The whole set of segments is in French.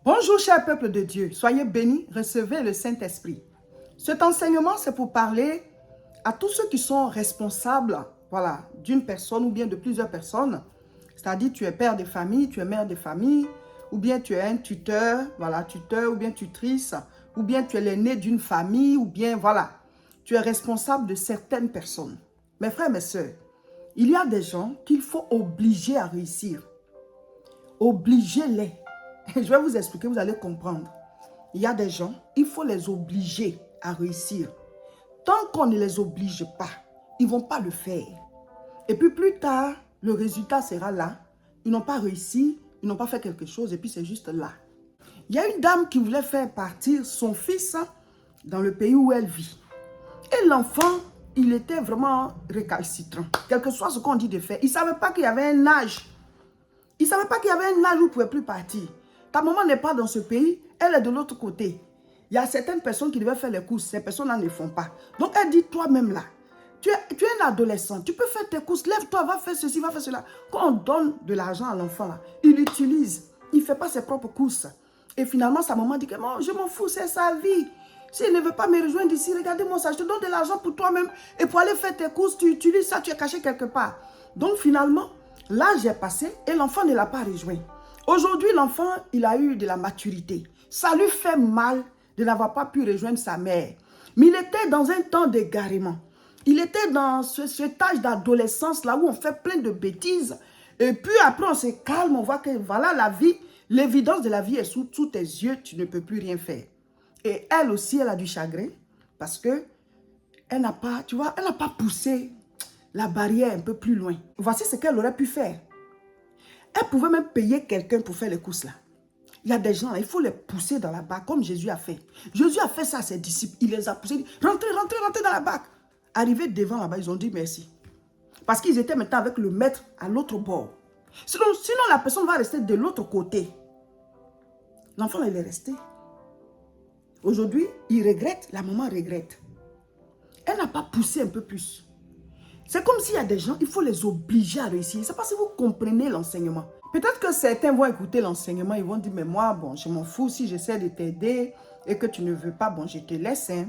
Bonjour cher peuple de Dieu, soyez bénis, recevez le Saint-Esprit. Cet enseignement, c'est pour parler à tous ceux qui sont responsables d'une personne ou bien de plusieurs personnes. C'est-à-dire tu es père de famille, tu es mère de famille, ou bien tu es un tuteur, tuteur ou bien tutrice, ou bien tu es l'aîné d'une famille, ou bien tu es responsable de certaines personnes. Mes frères, mes sœurs, il y a des gens qu'il faut obliger à réussir. Obligez-les. Je vais vous expliquer, vous allez comprendre. Il y a des gens, il faut les obliger à réussir. Tant qu'on ne les oblige pas, ils ne vont pas le faire. Et puis plus tard, le résultat sera là. Ils n'ont pas réussi, ils n'ont pas fait quelque chose et puis c'est juste là. Il y a une dame qui voulait faire partir son fils dans le pays où elle vit. Et l'enfant, il était vraiment récalcitrant. Quel que soit ce qu'on dit de faire, il ne savait pas qu'il y avait un âge. Il ne savait pas qu'il y avait un âge où il ne pouvait plus partir. Ta maman n'est pas dans ce pays, elle est de l'autre côté. Il y a certaines personnes qui devaient faire les courses, ces personnes-là ne le font pas. Donc elle dit toi-même là, tu es un adolescent, tu peux faire tes courses, lève-toi, va faire ceci, va faire cela. Quand on donne de l'argent à l'enfant là, il l'utilise, il ne fait pas ses propres courses. Et finalement sa maman dit que bon, je m'en fous, c'est sa vie. S'il ne veut pas me rejoindre ici, regardez-moi ça, je te donne de l'argent pour toi-même. Et pour aller faire tes courses, tu utilises ça, tu es caché quelque part. Donc finalement, l'âge est passé et l'enfant ne l'a pas rejoint. Aujourd'hui, l'enfant, il a eu de la maturité. Ça lui fait mal de n'avoir pas pu rejoindre sa mère. Mais il était dans un temps d'égarement. Il était dans cet âge d'adolescence là où on fait plein de bêtises. Et puis après, on se calme, on voit que voilà la vie, l'évidence de la vie est sous tes yeux, tu ne peux plus rien faire. Et elle aussi, elle a du chagrin parce que elle n'a pas, tu vois, elle n'a pas poussé la barrière un peu plus loin. Voici ce qu'elle aurait pu faire. Elle pouvait même payer quelqu'un pour faire les courses là. Il y a des gens, il faut les pousser dans la barque comme Jésus a fait. Jésus a fait ça à ses disciples. Il les a poussés. Rentrez, rentrez, rentrez dans la barque. Arrivés devant là-bas, ils ont dit merci. Parce qu'ils étaient maintenant avec le maître à l'autre bord. Sinon, la personne va rester de l'autre côté. L'enfant, il est resté. Aujourd'hui, il regrette, la maman regrette. Elle n'a pas poussé un peu plus. C'est comme s'il y a des gens, il faut les obliger à réussir. Je ne sais pas si vous comprenez l'enseignement. Peut-être que certains vont écouter l'enseignement, ils vont dire, mais moi, bon, je m'en fous si j'essaie de t'aider et que tu ne veux pas, bon, je te laisse. Hein.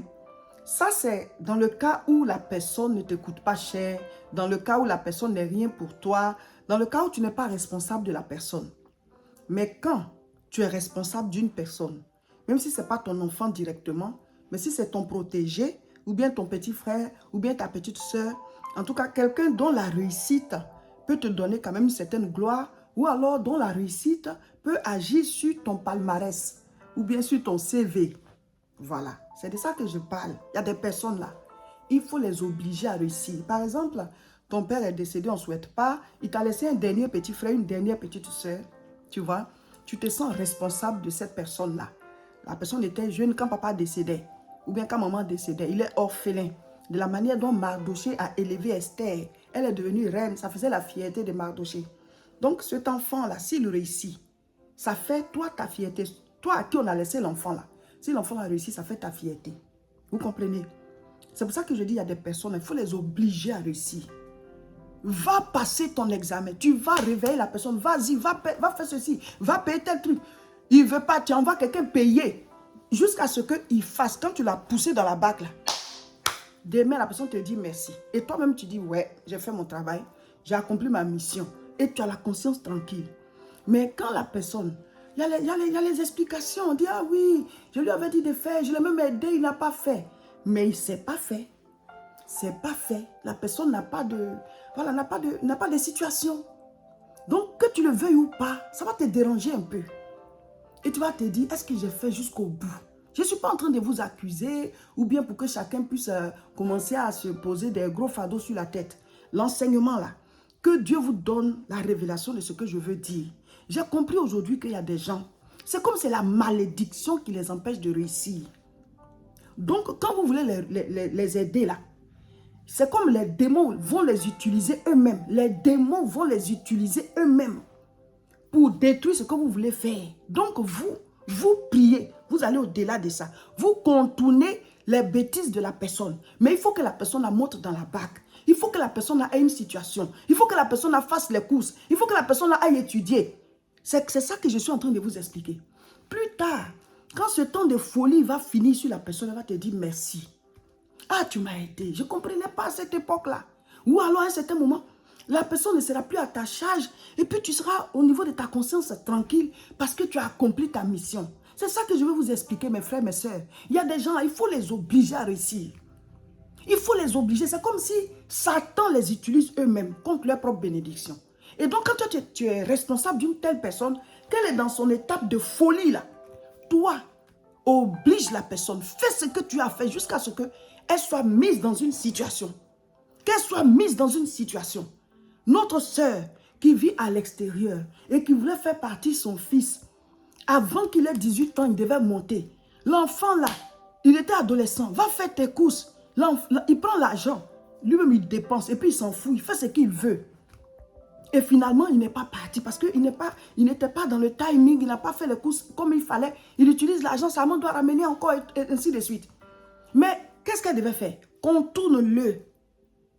Ça, c'est dans le cas où la personne ne te coûte pas cher, dans le cas où la personne n'est rien pour toi, dans le cas où tu n'es pas responsable de la personne. Mais quand tu es responsable d'une personne, même si ce n'est pas ton enfant directement, mais si c'est ton protégé, ou bien ton petit frère, ou bien ta petite soeur, en tout cas, quelqu'un dont la réussite peut te donner quand même une certaine gloire, ou alors dont la réussite peut agir sur ton palmarès, ou bien sur ton CV. Voilà, c'est de ça que je parle. Il y a des personnes là, il faut les obliger à réussir. Par exemple, ton père est décédé, on ne souhaite pas, il t'a laissé un dernier petit frère, une dernière petite soeur, tu vois. Tu te sens responsable de cette personne-là. La personne était jeune quand papa décédait, ou bien quand maman décédait, il est orphelin. De la manière dont Mardoché a élevé Esther, elle est devenue reine, ça faisait la fierté de Mardoché. Donc cet enfant-là, s'il réussit, ça fait toi ta fierté. Toi à qui on a laissé l'enfant là, si l'enfant a réussi, ça fait ta fierté. Vous comprenez? C'est pour ça que je dis, il y a des personnes, il faut les obliger à réussir. Va passer ton examen, tu vas réveiller la personne, vas-y, va faire ceci, va payer tel truc. Il ne veut pas, tu envoies quelqu'un payer jusqu'à ce qu'il fasse. Quand tu l'as poussé dans la barque là, demain, la personne te dit merci. Et toi-même, tu dis, ouais, j'ai fait mon travail, j'ai accompli ma mission. Et tu as la conscience tranquille. Mais quand la personne, il y a les explications. On dit, ah oui, je lui avais dit de faire, je l'ai même aidé, il n'a pas fait. Mais il ne s'est pas fait. C'est pas fait. La personne n'a pas de, voilà, n'a pas de situation. Donc, que tu le veuilles ou pas, ça va te déranger un peu. Et tu vas te dire, est-ce que j'ai fait jusqu'au bout? Je ne suis pas en train de vous accuser ou bien pour que chacun puisse commencer à se poser des gros fardeaux sur la tête. L'enseignement là, que Dieu vous donne la révélation de ce que je veux dire. J'ai compris aujourd'hui qu'il y a des gens, c'est comme c'est la malédiction qui les empêche de réussir. Donc quand vous voulez les aider là, c'est comme les démons vont les utiliser eux-mêmes. Les démons vont les utiliser eux-mêmes pour détruire ce que vous voulez faire. Donc vous priez, vous allez au-delà de ça. Vous contournez les bêtises de la personne. Mais il faut que la personne la montre dans la barque. Il faut que la personne ait une situation. Il faut que la personne fasse les courses. Il faut que la personne aille étudier. C'est ça que je suis en train de vous expliquer. Plus tard, quand ce temps de folie va finir sur la personne, elle va te dire merci. Ah, tu m'as aidé. Je ne comprenais pas à cette époque-là. Ou alors à un certain moment, la personne ne sera plus à ta charge et puis tu seras au niveau de ta conscience tranquille parce que tu as accompli ta mission. C'est ça que je veux vous expliquer, mes frères, mes soeurs. Il y a des gens, il faut les obliger à réussir. Il faut les obliger. C'est comme si Satan les utilise eux-mêmes contre leur propre bénédiction. Et donc, quand toi, tu es responsable d'une telle personne, qu'elle est dans son étape de folie, là, toi, oblige la personne. Fais ce que tu as fait jusqu'à ce qu'elle soit mise dans une situation. Qu'elle soit mise dans une situation. Notre sœur qui vit à l'extérieur et qui voulait faire partir son fils, avant qu'il ait 18 ans, il devait monter. L'enfant là, il était adolescent, va faire tes courses. Il prend l'argent, lui-même il dépense et puis il s'en fout, il fait ce qu'il veut. Et finalement, il n'est pas parti parce qu'il n'était pas dans le timing, il n'a pas fait les courses comme il fallait. Il utilise l'argent, sa maman doit ramener encore et ainsi de suite. Mais qu'est-ce qu'elle devait faire? Contourne-le.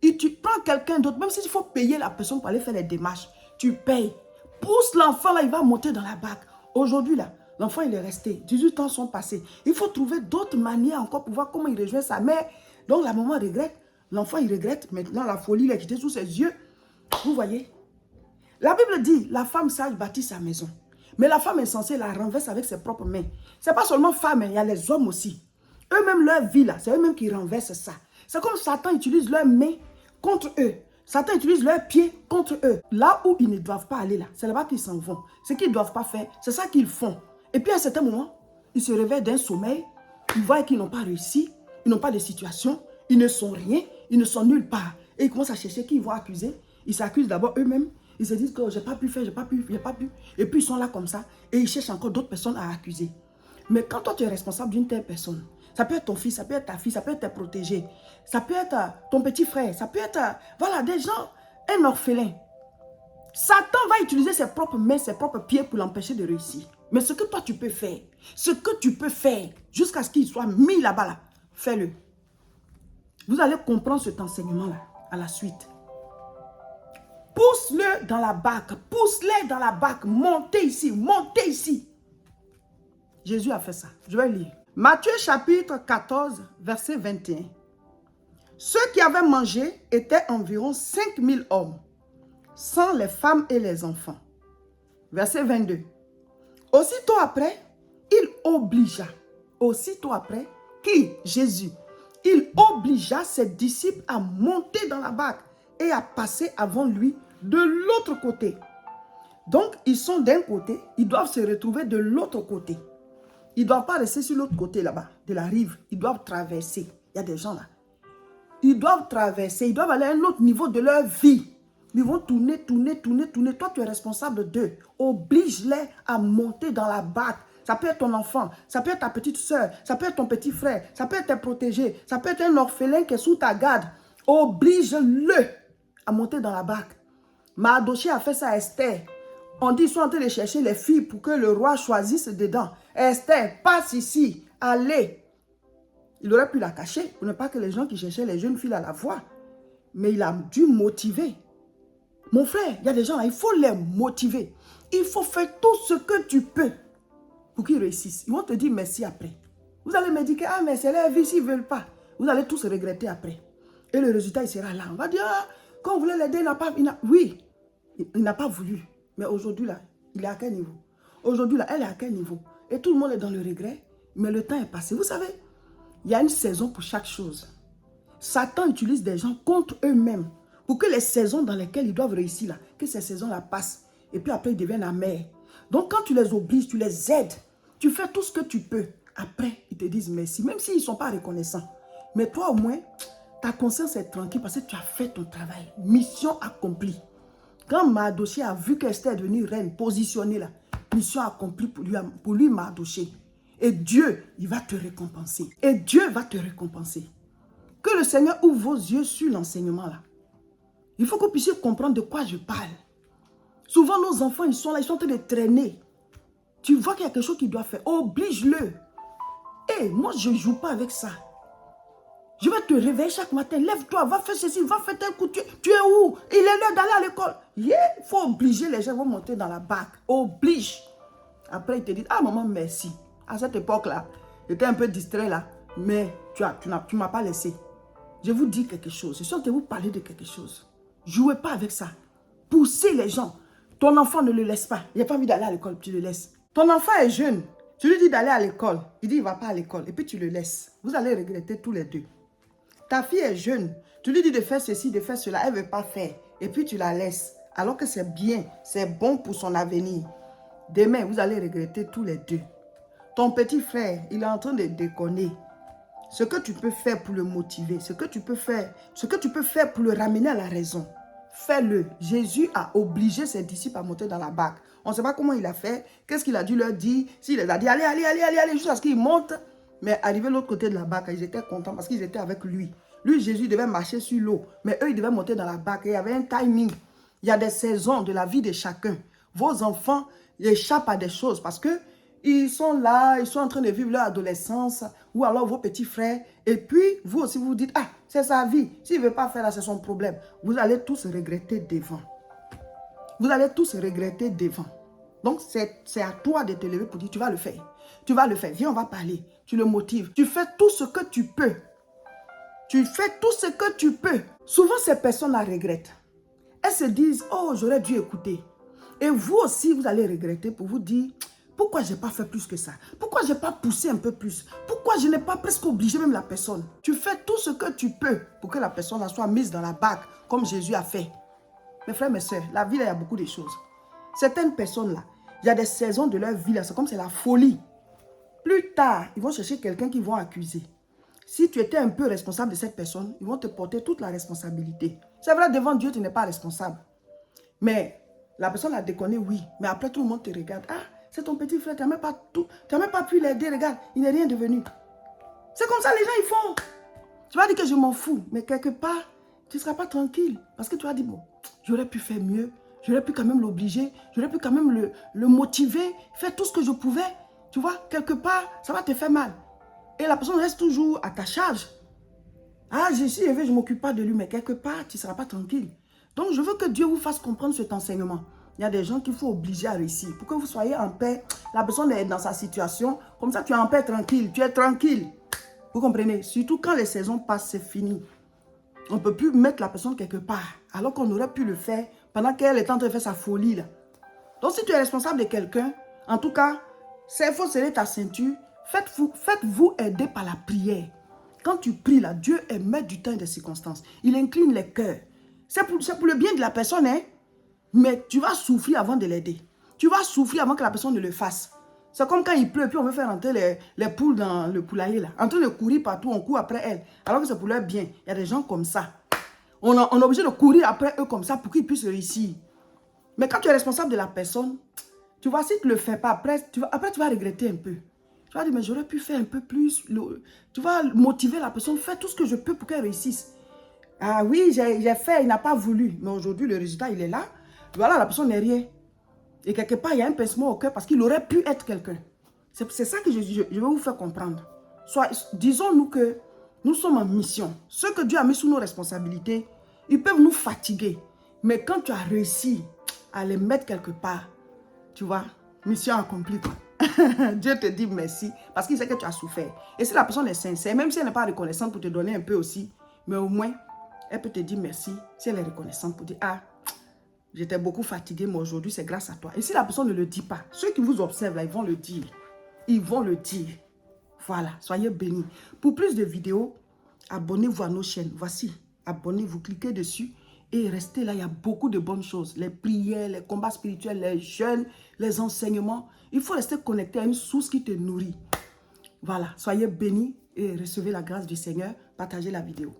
Et tu prends quelqu'un d'autre, même s'il faut payer la personne pour aller faire les démarches, tu payes. Pousse l'enfant là, il va monter dans la barque. Aujourd'hui là, l'enfant il est resté, 18 ans sont passés. Il faut trouver d'autres manières encore pour voir comment il rejoint sa mère. Donc la maman regrette, l'enfant il regrette, maintenant la folie l'a quitté sous ses yeux. Vous voyez? La Bible dit, la femme sage bâtit sa maison. Mais la femme insensée la renverse avec ses propres mains. Ce n'est pas seulement femme, il y a les hommes aussi. Eux-mêmes, leur vie là, c'est eux-mêmes qui renversent ça. C'est comme Satan utilise leurs mains contre eux. Satan utilise leurs pieds contre eux. Là où ils ne doivent pas aller là, c'est là-bas qu'ils s'en vont. Ce qu'ils ne doivent pas faire, c'est ça qu'ils font. Et puis à un certain moment, ils se réveillent d'un sommeil, ils voient qu'ils n'ont pas réussi, ils n'ont pas de situation, ils ne sont rien, ils ne sont nulle part. Et ils commencent à chercher qui ils vont accuser. Ils s'accusent d'abord eux-mêmes. Ils se disent que j'ai pas pu faire, j'ai pas pu. Et puis ils sont là comme ça et ils cherchent encore d'autres personnes à accuser. Mais quand toi tu es responsable d'une telle personne, ça peut être ton fils, ça peut être ta fille, ça peut être tes protégés, ça peut être ton petit frère, ça peut être, voilà, des gens, un orphelin. Satan va utiliser ses propres mains, ses propres pieds pour l'empêcher de réussir. Mais ce que toi tu peux faire, jusqu'à ce qu'il soit mis là-bas, là, fais-le. Vous allez comprendre cet enseignement-là à la suite. Pousse-le dans la barque, pousse-les dans la barque, montez ici, montez ici. Jésus a fait ça. Je vais lire. Matthieu chapitre 14, verset 21. Ceux qui avaient mangé étaient environ 5000 hommes, sans les femmes et les enfants. Verset 22. Aussitôt après, qui? Jésus. Il obligea ses disciples à monter dans la barque et à passer avant lui de l'autre côté. Donc, ils sont d'un côté, ils doivent se retrouver de l'autre côté. Ils ne doivent pas rester sur l'autre côté là-bas, de la rive. Ils doivent traverser. Il y a des gens là. Ils doivent traverser, ils doivent aller à un autre niveau de leur vie. Ils vont tourner. Toi, tu es responsable d'eux. Oblige-les à monter dans la barque. Ça peut être ton enfant, ça peut être ta petite soeur, ça peut être ton petit frère, ça peut être tes protégés, ça peut être un orphelin qui est sous ta garde. Oblige-le à monter dans la barque. Mardochée a fait ça à Esther. On dit qu'ils sont en train de chercher les filles pour que le roi choisisse dedans. Esther, passe ici, allez. Il aurait pu la cacher pour ne pas que les gens qui cherchaient les jeunes filles la voient. Mais il a dû motiver. Mon frère, il y a des gens là, il faut les motiver. Il faut faire tout ce que tu peux pour qu'ils réussissent. Ils vont te dire merci après. Vous allez me dire que ah, mais c'est leur vie, s'ils ne veulent pas. Vous allez tous regretter après. Et le résultat, il sera là. On va dire, ah, quand vous voulez l'aider, il n'a pas voulu. Mais aujourd'hui, là, il est à quel niveau? Aujourd'hui, là, elle est à quel niveau? Et tout le monde est dans le regret. Mais le temps est passé. Vous savez, il y a une saison pour chaque chose. Satan utilise des gens contre eux-mêmes pour que les saisons dans lesquelles ils doivent réussir, là, que ces saisons-là passent. Et puis après, ils deviennent amers. Donc, quand tu les obliges, tu les aides. Tu fais tout ce que tu peux. Après, ils te disent merci. Même s'ils ne sont pas reconnaissants. Mais toi, au moins, ta conscience est tranquille parce que tu as fait ton travail. Mission accomplie. Quand Mardochée a vu qu'Esther est devenue reine, positionnée là, mission accomplie pour lui Mardochée. Et Dieu, il va te récompenser. Et Dieu va te récompenser. Que le Seigneur ouvre vos yeux sur l'enseignement là. Il faut que vous puissiez comprendre de quoi je parle. Souvent, nos enfants, ils sont là, ils sont en train de traîner. Tu vois qu'il y a quelque chose qu'il doit faire. Oblige-le. Hé, moi, je ne joue pas avec ça. Je vais te réveiller chaque matin. Lève-toi, va faire ceci, va faire tel coup. Tu es où? Il est l'heure d'aller à l'école. Il faut obliger les gens à monter dans la barque. Oblige. Après, ils te disent, ah maman, merci. À cette époque-là, j'étais un peu distrait là, mais tu m'as pas laissé. Je vous dis quelque chose. Je suis en train de vous parler de quelque chose. Jouez pas avec ça. Poussez les gens. Ton enfant ne le laisse pas. Il n'a pas envie d'aller à l'école, tu le laisses. Ton enfant est jeune. Tu lui dis d'aller à l'école. Il dit il ne va pas à l'école. Et puis tu le laisses. Vous allez regretter tous les deux. Ta fille est jeune. Tu lui dis de faire ceci, de faire cela. Elle ne veut pas faire. Et puis tu la laisses. Alors que c'est bien. C'est bon pour son avenir. Demain, vous allez regretter tous les deux. Ton petit frère, il est en train de déconner. Ce que tu peux faire pour le motiver, ce que tu peux faire pour le ramener à la raison, fais-le. Jésus a obligé ses disciples à monter dans la barque. On ne sait pas comment il a fait, qu'est-ce qu'il a dû leur dire. S'il les a dit, allez, allez, allez, allez, allez, jusqu'à ce qu'ils montent. Mais arrivé de l'autre côté de la barque, ils étaient contents parce qu'ils étaient avec lui. Lui, Jésus, devait marcher sur l'eau, mais eux, ils devaient monter dans la barque. Et il y avait un timing. Il y a des saisons de la vie de chacun. Vos enfants échappent à des choses parce que ils sont là, ils sont en train de vivre leur adolescence, ou alors vos petits frères, et puis vous aussi vous dites, ah, c'est sa vie, s'il ne veut pas faire là, c'est son problème. Vous allez tous regretter devant. Vous allez tous regretter devant. Donc c'est à toi de te lever pour dire, tu vas le faire. Tu vas le faire, viens, on va parler. Tu le motives, tu fais tout ce que tu peux. Tu fais tout ce que tu peux. Souvent ces personnes la regrettent. Elles se disent, oh, j'aurais dû écouter. Et vous aussi, vous allez regretter pour vous dire, pourquoi je n'ai pas fait plus que ça? Pourquoi je n'ai pas poussé un peu plus? Pourquoi je n'ai pas presque obligé même la personne? Tu fais tout ce que tu peux pour que la personne soit mise dans la barque comme Jésus a fait. Mes frères, mes soeurs, la vie, là, il y a beaucoup de choses. Certaines personnes-là, il y a des saisons de leur vie, là, c'est comme c'est la folie. Plus tard, ils vont chercher quelqu'un qu'ils vont accuser. Si tu étais un peu responsable de cette personne, ils vont te porter toute la responsabilité. C'est vrai, devant Dieu, tu n'es pas responsable. Mais la personne a déconné, oui. Mais après, tout le monde te regarde. Ah, c'est ton petit frère, tu n'as même pas pu l'aider, regarde, il n'est rien devenu. C'est comme ça les gens ils font. Tu vas dire que je m'en fous, mais quelque part, tu ne seras pas tranquille. Parce que tu vas dire, bon, j'aurais pu faire mieux, j'aurais pu quand même l'obliger, j'aurais pu quand même le motiver, faire tout ce que je pouvais. Tu vois, quelque part, ça va te faire mal. Et la personne reste toujours à ta charge. Ah, je ne m'occupe pas de lui, mais quelque part, tu ne seras pas tranquille. Donc, je veux que Dieu vous fasse comprendre cet enseignement. Il y a des gens qu'il faut obliger à réussir. Pour que vous soyez en paix, la personne est dans sa situation. Comme ça, tu es en paix, tranquille. Tu es tranquille. Vous comprenez? Surtout quand les saisons passent, c'est fini. On ne peut plus mettre la personne quelque part. Alors qu'on aurait pu le faire pendant qu'elle est en train de faire sa folie. Là. Donc, si tu es responsable de quelqu'un, en tout cas, il faut serrer ta ceinture. Faites-vous aider par la prière. Quand tu pries, là, Dieu est maître du temps et des circonstances. Il incline les cœurs. C'est pour le bien de la personne, hein? Mais tu vas souffrir avant de l'aider. Tu vas souffrir avant que la personne ne le fasse. C'est comme quand il pleut, puis on veut faire rentrer les poules dans le poulailler, là. En train de courir partout, on court après elles. Alors que c'est pour leur bien. Il y a des gens comme ça. On est obligé de courir après eux comme ça pour qu'ils puissent réussir. Mais quand tu es responsable de la personne, tu vois, si tu ne le fais pas, après, tu vas regretter un peu. Tu vas dire, mais j'aurais pu faire un peu plus. Tu vas motiver la personne, faire tout ce que je peux pour qu'elle réussisse. Ah oui, j'ai fait, il n'a pas voulu. Mais aujourd'hui, le résultat, il est là. Voilà, la personne n'est rien. Et quelque part, il y a un pincement au cœur parce qu'il aurait pu être quelqu'un. C'est ça que je vais vous faire comprendre. Disons-nous que nous sommes en mission. Ceux que Dieu a mis sous nos responsabilités, ils peuvent nous fatiguer. Mais quand tu as réussi à les mettre quelque part, tu vois, mission accomplie. Dieu te dit merci parce qu'il sait que tu as souffert. Et si la personne est sincère, même si elle n'est pas reconnaissante pour te donner un peu aussi, mais au moins, elle peut te dire merci si elle est reconnaissante pour dire, ah, j'étais beaucoup fatiguée, mais aujourd'hui, c'est grâce à toi. Et si la personne ne le dit pas, ceux qui vous observent, là, ils vont le dire. Ils vont le dire. Voilà, soyez bénis. Pour plus de vidéos, abonnez-vous à nos chaînes. Voici, abonnez-vous, cliquez dessus et restez là. Il y a beaucoup de bonnes choses. Les prières, les combats spirituels, les jeûnes, les enseignements. Il faut rester connecté à une source qui te nourrit. Voilà, soyez bénis et recevez la grâce du Seigneur. Partagez la vidéo.